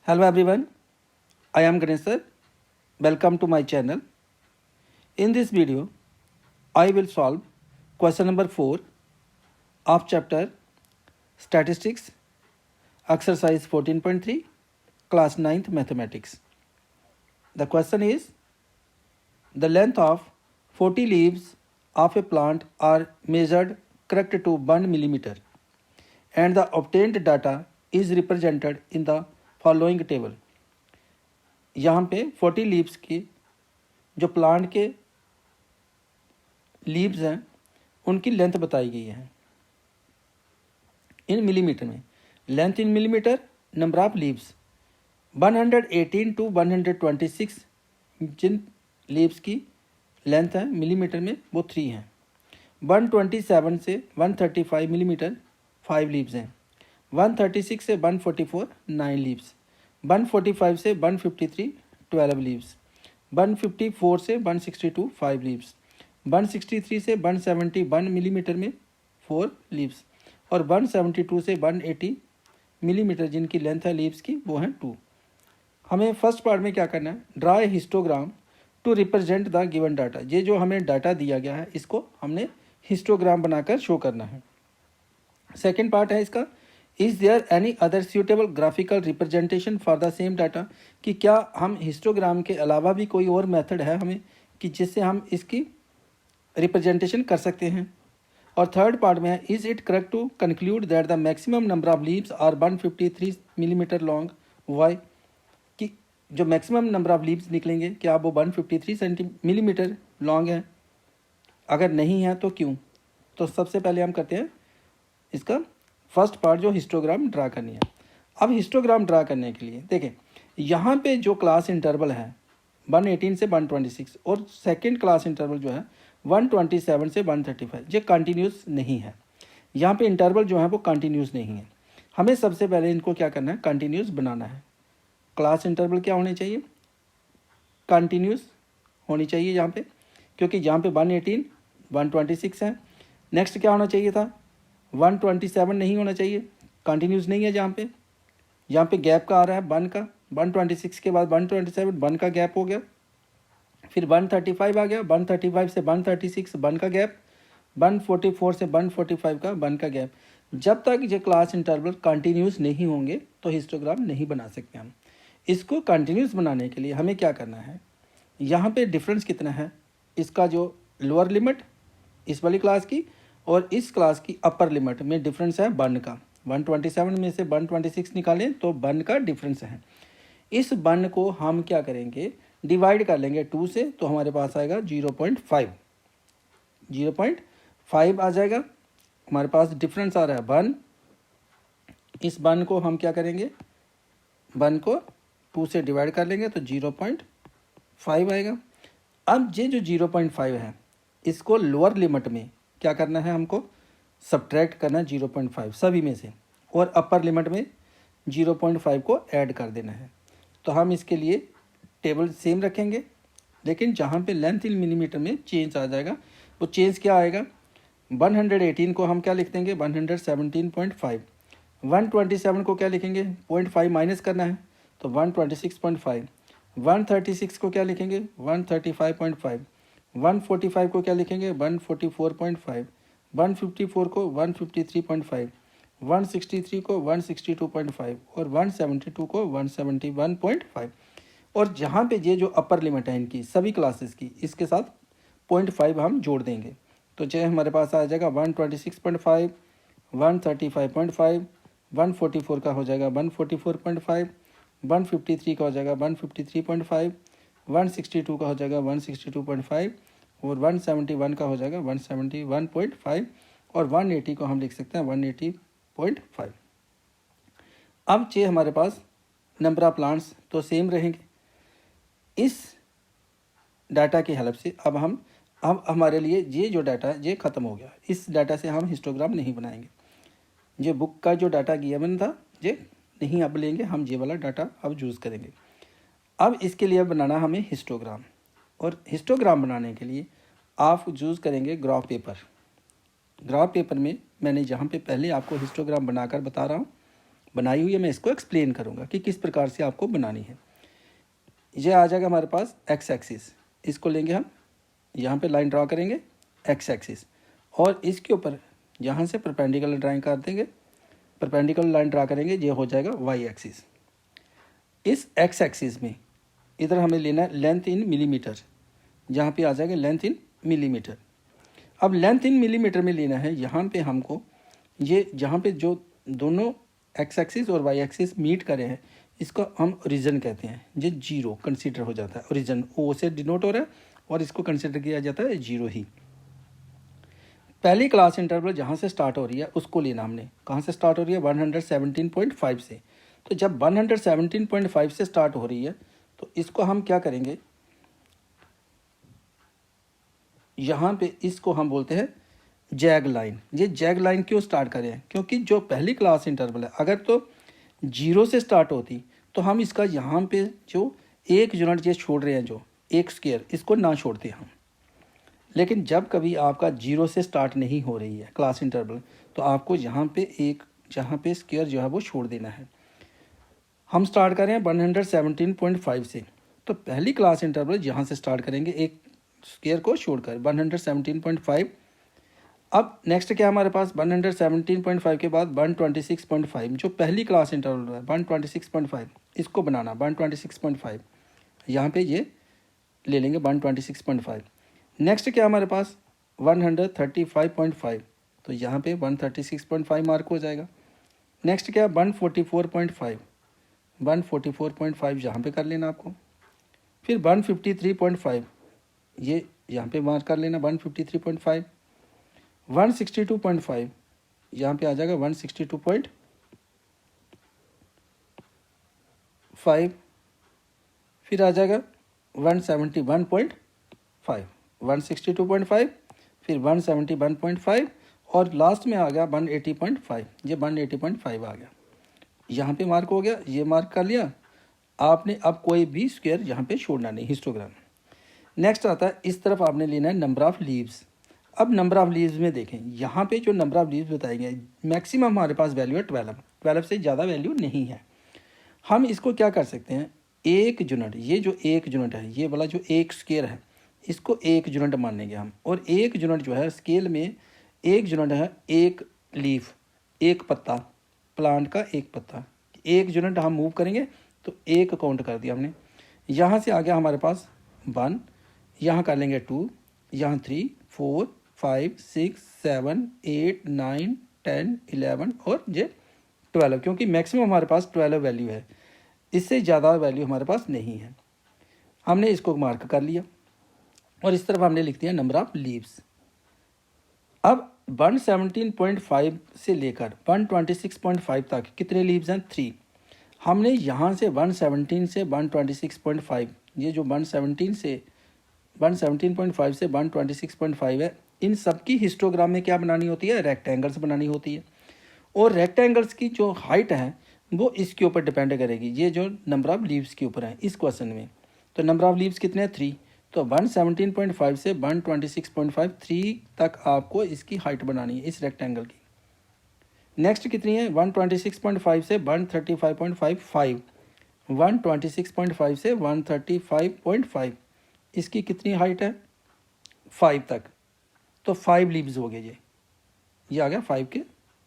Hello everyone, I am Ganesh sir. Welcome to my channel. In this video, I will solve question number 4 of chapter Statistics, exercise 14.3, class 9th mathematics. The question is, the length of 40 leaves of a plant are measured correct to 1 millimeter and the obtained data is represented in the following table. यहाँ पे 40 leaves की जो plant के leaves हैं उनकी length बताई गई है इन मिलीमीटर में. Length in millimetre, number of leaves 118 to 126 जिन लीव्स की लेंथ है मिलीमीटर में वो 3 हैं. 127 से 135 मिलीमीटर 5 लीव्स हैं. 136 से 144 9 लीव्स. 145 से 153 12 लीव्स. 154 से 162 5 लीव्स. 163 से 171 मिलीमीटर में 4 लीव्स और 172 से 180 मिलीमीटर जिनकी लेंथ है लीव्स की वो हैं 2. हमें फर्स्ट पार्ट में क्या करना है, draw a histogram to represent the given data. ये जो हमें डाटा दिया गया है इसको हमने हिस्टोग्राम बनाकर शो करना है. सेकेंड पार्ट है इसका, is there any other suitable graphical representation for the same data, कि क्या हम हिस्टोग्राम के अलावा भी कोई और मेथड है हमें कि जिससे हम इसकी रिप्रेजेंटेशन कर सकते हैं. और थर्ड पार्ट में है, is it correct to conclude that the maximum number of leaves are 153 millimetre long. Why, कि जो मैक्सिमम नंबर ऑफ लीव्स निकलेंगे क्या वो 153 मिलीमीटर लॉन्ग है, अगर नहीं है तो क्यों. तो सबसे पहले हम करते हैं इसका फर्स्ट पार्ट जो हिस्टोग्राम ड्रा करनी है. अब हिस्टोग्राम ड्रा करने के लिए देखें, यहाँ पे जो क्लास इंटरवल है 118 से 126 और सेकंड क्लास इंटरवल जो है 127 से 135 ये कंटिन्यूस नहीं है. यहाँ पे इंटरवल जो है वो कंटिन्यूस नहीं है. हमें सबसे पहले इनको क्या करना है, कंटिन्यूस बनाना है. क्लास इंटरवल क्या होने चाहिए, कंटिन्यूस होनी चाहिए यहाँ पे, क्योंकि यहाँ पे 118 126 है. नेक्स्ट क्या होना चाहिए था, 127 नहीं होना चाहिए, कंटिन्यूस नहीं है. यहाँ पे गैप का आ रहा है 1 का. 126 के बाद 127 1 का गैप हो गया. फिर 135 आ गया, 135 से 136 1 का गैप. 144 से 145 का 1 का गैप. जब तक ये क्लास इंटरवल कंटिन्यूस नहीं होंगे तो हिस्टोग्राम नहीं बना सकते हम. इसको कंटिन्यूस बनाने के लिए हमें क्या करना है, यहाँ पे डिफरेंस कितना है, इसका जो लोअर लिमिट इस वाली क्लास की और इस क्लास की अपर लिमिट में डिफरेंस है 1 का. 127 में से 126 निकालें तो 1 का डिफरेंस है. इस 1 को हम क्या करेंगे, डिवाइड कर लेंगे 2 से, तो हमारे पास आएगा 0.5 आ जाएगा. हमारे पास डिफरेंस आ रहा है 1. इस 1 को हम क्या करेंगे, 1 को 2 से डिवाइड कर लेंगे तो 0.5 आएगा. अब ये जो 0.5 है इसको लोअर लिमिट में क्या करना है, हमको सब्ट्रैक्ट करना है 0.5 सभी में से, और अपर लिमिट में 0.5 को ऐड कर देना है. तो हम इसके लिए टेबल सेम रखेंगे, लेकिन जहाँ पे लेंथ इन मिलीमीटर में चेंज आ जाएगा वो चेंज क्या आएगा, 118 को हम क्या लिख देंगे 117.5. 127 को क्या लिखेंगे, 0.5 माइनस करना है तो 126.5. 136 को क्या लिखेंगे 135.5. 145 को क्या लिखेंगे 144.5. 154 को 153.5. 163 को 162.5 और 172 को 171.5. और जहाँ पे ये जो अपर लिमिट है इनकी सभी क्लासेस की, इसके साथ 0.5 हम जोड़ देंगे तो जो हमारे पास आ जाएगा 126.5, 135.5, 144 का हो जाएगा 144.5, 153 का हो जाएगा 153.5, 162 का हो जाएगा 162.5 और 171 का हो जाएगा 171.5 और 180 को हम लिख सकते हैं 180.5. अब चे हमारे पास नंबर ऑफ प्लांट्स तो सेम रहेंगे. इस डाटा की हेल्प से अब हमारे लिए ये जो डाटा है ये ख़त्म हो गया. इस डाटा से हम हिस्टोग्राम नहीं बनाएंगे. ये बुक का जो डाटा गिवन था ये नहीं अब लेंगे, हम ये वाला डाटा अब यूज़ करेंगे. अब इसके लिए बनाना हमें हिस्टोग्राम, और हिस्टोग्राम बनाने के लिए आप यूज़ करेंगे ग्राफ पेपर. ग्राफ पेपर में मैंने जहाँ पे पहले आपको हिस्टोग्राम बनाकर बता रहा हूँ बनाई हुई है, मैं इसको एक्सप्लेन करूँगा कि किस प्रकार से आपको बनानी है। ये आ जाएगा हमारे पास एक्स एक्सिस, इसको लेंगे हम, यहाँ पे लाइन ड्रा करेंगे एक्स एक्सिस, और इसके ऊपर यहाँ से परपेंडिकुलर ड्राइंग कर देंगे, परपेंडिकुलर लाइन ड्रा करेंगे, ये हो जाएगा वाई एक्सिस। इस एक्स एक्सिस में इधर हमें लेना है लेंथ इन मिलीमीटर, जहाँ पे आ जाएगा लेंथ इन मिलीमीटर। अब लेंथ इन मिलीमीटर में लेना है, यहाँ पे हमको ये जहाँ पे जो दोनों एक्स एक्सिस और वाई एक्सिस मीट करे हैं, इसको हम ओरिजिन कहते हैं। ये जीरो कंसीडर हो जाता है, ओरिजिन ओ से डिनोट हो रहा है और इसको कंसीडर किया जाता है जीरो ही। पहली क्लास इंटरवल जहाँ से स्टार्ट हो रही है उसको लेना हमने, कहाँ से स्टार्ट हो रही है 117.5 से। तो जब 117.5 से स्टार्ट हो रही है तो इसको हम क्या करेंगे, यहाँ पे इसको हम बोलते हैं जैग लाइन। ये जैग लाइन क्यों स्टार्ट करें, क्योंकि जो पहली क्लास इंटरवल है अगर तो जीरो से स्टार्ट होती तो हम इसका यहाँ पे जो एक यूनिट ये छोड़ रहे हैं, जो एक स्क्वायर, इसको ना छोड़ते हम। लेकिन जब कभी आपका जीरो से स्टार्ट नहीं हो रही है क्लास इंटरवल, तो आपको यहाँ पे एक, जहाँ पे स्क्वायर जो है वो छोड़ देना है। हम स्टार्ट करें 117.5 से, तो पहली क्लास इंटरवल यहाँ से स्टार्ट करेंगे एक स्क्वायर को छोड़कर 117.5। अब नेक्स्ट क्या हमारे पास 117.5 के बाद 126.5, जो पहली क्लास इंटरवल है 126.5, इसको बनाना 126.5, यहाँ पे ये ले लेंगे 126.5। नेक्स्ट क्या हमारे पास 135.5, तो यहाँ पे 136.5 मार्क हो जाएगा। नेक्स्ट क्या 144.5, 144.5 यहाँ पे कर लेना आपको। फिर 153.5, ये यहाँ पे मार्क कर लेना 153.5। 162.5 यहाँ पे आ जाएगा 162.5। फिर आ जाएगा 171.5, 162.5, फिर 171.5 और लास्ट में आ गया 180.5, ये 180.5 आ गया, यहाँ पे मार्क हो गया, ये मार्क कर लिया आपने। अब कोई भी स्क्वायर यहाँ पे छोड़ना नहीं, हिस्टोग्राम। नेक्स्ट आता है इस तरफ आपने लेना है नंबर ऑफ़ लीव्स। अब नंबर ऑफ़ लीव्स में देखें, यहाँ पे जो नंबर ऑफ़ लीव्स बताएंगे मैक्सिमम हमारे पास वैल्यू है 12 से ज़्यादा वैल्यू नहीं है। हम इसको क्या कर सकते हैं, एक यूनिट, ये जो एक यूनिट है, ये वाला जो एक स्क्वायर है, इसको एक यूनिट मानेंगे हम। और एक यूनिट जो है स्केल में एक यूनिट है एक लीफ, एक पत्ता, प्लांट का एक पत्ता। एक यूनिट हम मूव करेंगे तो एक काउंट कर दिया हमने। यहाँ से आ गया हमारे पास 1, यहाँ कर लेंगे 2, यहाँ 3, 4, 5, 6, 7, 8, 9, 10, 11 और ये 12, क्योंकि मैक्सिमम हमारे पास 12 वैल्यू है, इससे ज़्यादा वैल्यू हमारे पास नहीं है। हमने इसको मार्क कर लिया और इस तरफ हमने लिख दिया नंबर ऑफ़ लीव्स। अब 117.5 से लेकर 126.5 तक कितने लीव्स हैं, 3। हमने यहाँ से 117 से 126.5, ये जो 117 से 117.5 से 126.5 है, इन सब की हिस्टोग्राम में क्या बनानी होती है, रेक्टेंगल्स बनानी होती है। और रेक्टेंगल्स की जो हाइट है वो इसके ऊपर डिपेंड करेगी, ये जो नंबर ऑफ़ लीव्स के ऊपर है इस क्वेश्चन में। तो नंबर ऑफ़ लीव्स कितने हैं, 3। तो 117.5 से 126.5, 3 तक आपको इसकी हाइट बनानी है इस रेक्टेंगल की। नेक्स्ट कितनी है, 126.5 से 135.5, 126.5 से 135.5, इसकी कितनी हाइट है, 5 तक। तो 5 लीव्स हो गए, ये आ गया 5 के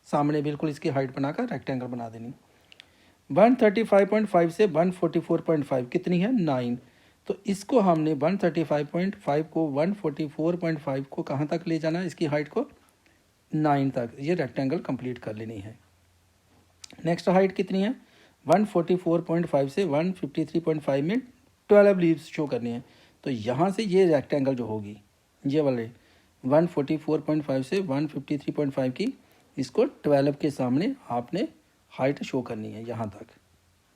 सामने, बिल्कुल इसकी हाइट बनाकर रेक्टेंगल बना देनी। 135.5 से 144.5 कितनी है, 9। तो इसको हमने 135.5 को 144.5 को कहाँ तक ले जाना है, इसकी हाइट को 9 तक, ये रेक्टेंगल कंप्लीट कर लेनी है। नेक्स्ट हाइट कितनी है, 144.5 से 153.5 में 12 लीव्स शो करनी है। तो यहाँ से ये रेक्टेंगल जो होगी, ये वाले 144.5 से 153.5 की, इसको 12 के सामने आपने हाइट शो करनी है यहाँ तक,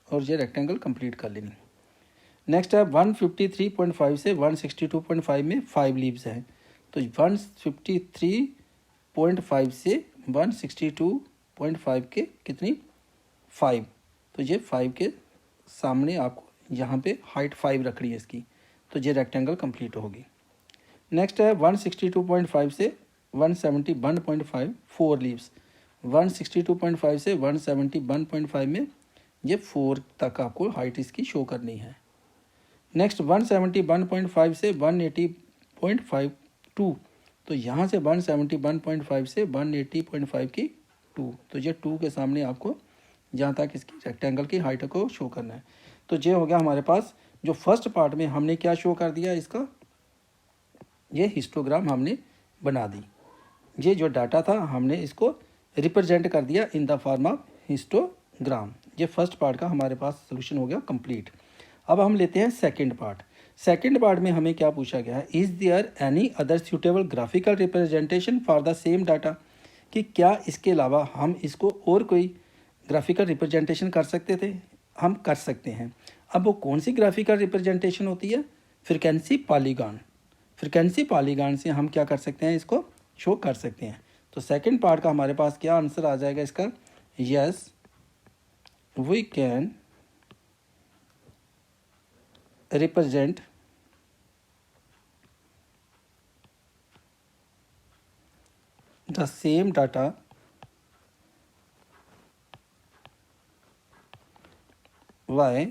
और ये रेक्टेंगल कंप्लीट कर लेनी। नेक्स्ट है 153.5 से 162.5 में 5 लीव्स हैं। तो 153.5 से 162.5 के कितनी, 5। तो ये 5 के सामने आपको यहाँ पे हाइट 5 रखनी है इसकी, तो ये रेक्टेंगल कंप्लीट होगी। नेक्स्ट है 162.5 से 171.5, 4 लीव्स। 162.5 से 171.5 में ये 4 तक आपको हाइट इसकी शो करनी है। नेक्स्ट 171.5 से 180.52, तो यहाँ से 171.5 से 180.5 की 2, तो ये 2 के सामने आपको जहाँ तक इसकी रेक्टेंगल की हाइट को शो करना है। तो ये हो गया हमारे पास जो फर्स्ट पार्ट में हमने क्या शो कर दिया, इसका ये हिस्टोग्राम हमने बना दी। ये जो डाटा था हमने इसको रिप्रेजेंट कर दिया in the form of histogram. ये फर्स्ट पार्ट का हमारे पास सोल्यूशन हो गया कंप्लीट। अब हम लेते हैं सेकंड पार्ट। सेकंड पार्ट में हमें क्या पूछा गया है, is there any other suitable graphical representation for the same data, कि क्या इसके अलावा हम इसको और कोई ग्राफिकल रिप्रेजेंटेशन कर सकते थे। हम कर सकते हैं। अब वो कौन सी ग्राफिकल रिप्रेजेंटेशन होती है, फ्रीक्वेंसी पॉलीगॉन। फ्रीक्वेंसी पॉलीगॉन से हम क्या कर सकते हैं, इसको शो कर सकते हैं। तो सेकंड पार्ट का हमारे पास क्या आंसर आ जाएगा इसका, yes we can represent the same data by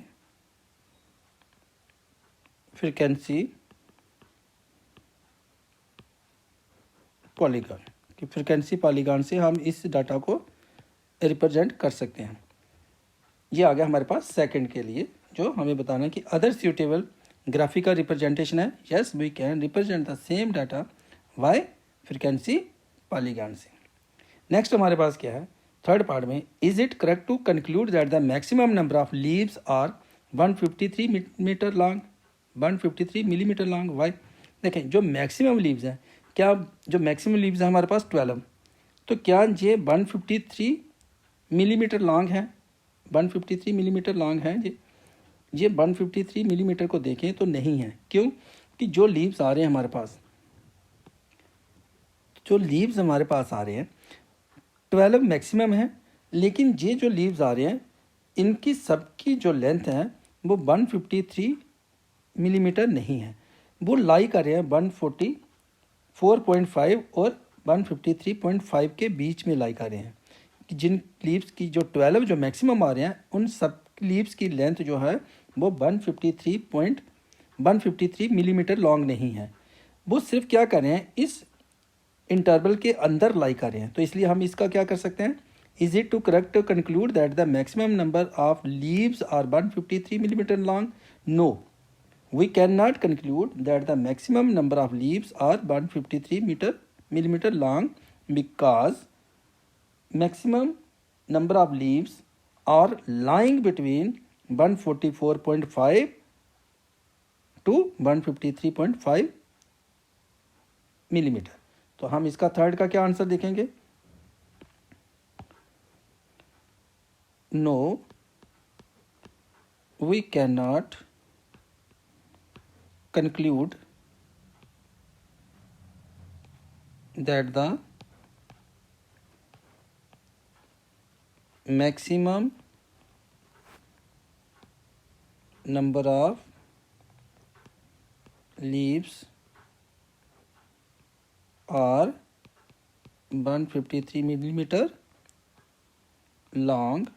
frequency polygon, कि फ्रीक्वेंसी पॉलीगॉन से हम इस डाटा को रिप्रेजेंट कर सकते हैं। ये आ गया हमारे पास सेकंड के लिए, जो हमें बताना है कि अदर सूटेबल ग्राफिकल रिप्रेजेंटेशन है, yes we can represent the same data by frequency polygon से। नेक्स्ट हमारे पास क्या है, थर्ड पार्ट में, is it correct to conclude that the maximum number of leaves are 153 metre long, 153 millimetre long. Why, देखें जो maximum leaves हैं, क्या जो मैक्सिमम लीव्स हैं हमारे पास 12, तो क्या ये 153 मिलीमीटर लॉन्ग है, 153 मिलीमीटर लॉन्ग है ये 153 मिलीमीटर को देखें तो नहीं है। क्यों, कि जो लीव्स आ रहे हैं हमारे पास, जो लीव्स हमारे पास आ रहे हैं 12 मैक्सिमम है, लेकिन ये जो लीव्स आ रहे हैं इनकी सबकी जो लेंथ है वो 153 मिलीमीटर नहीं है, वो लाई कर रहे हैं 144.5 और 153.5 के बीच में लाई कर रहे हैं। जिन लीव्स की जो 12 जो मैक्सिमम आ रहे हैं उन सब लीव्स की लेंथ जो है वो 153 मिलीमीटर लॉन्ग नहीं है, वो सिर्फ क्या कर रहे हैं इस इंटरवल के अंदर लाई कर रहे हैं। तो इसलिए हम इसका क्या कर सकते हैं, is it to correct to conclude that the maximum number of leaves are 153 millimetre long, no we cannot conclude that the maximum number of leaves are 153 millimeter long, because maximum number of leaves are lying between 144.5 to 153.5 millimetre. तो हम इसका third का क्या answer देखेंगे, no we can not conclude that the maximum number of leaves are 153 millimeter long,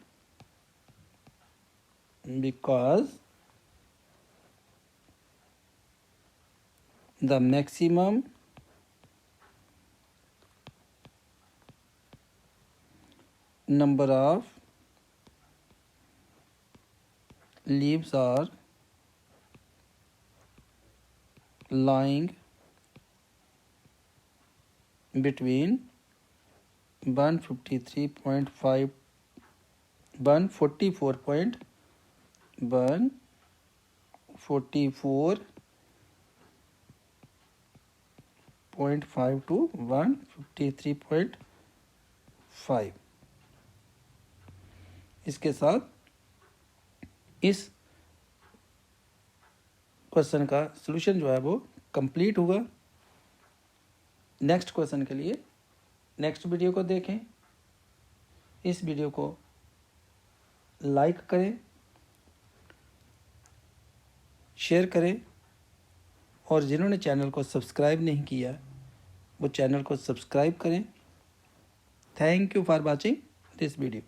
because the maximum number of leaves are lying between 144.5 to 153.5। इसके साथ इस question का सलूशन जो है वो कंप्लीट हुआ। नेक्स्ट क्वेश्चन के लिए नेक्स्ट वीडियो को देखें। इस वीडियो को लाइक करें, शेयर करें, और जिन्होंने चैनल को सब्सक्राइब नहीं किया वो चैनल को सब्सक्राइब करें। Thank you for watching this video.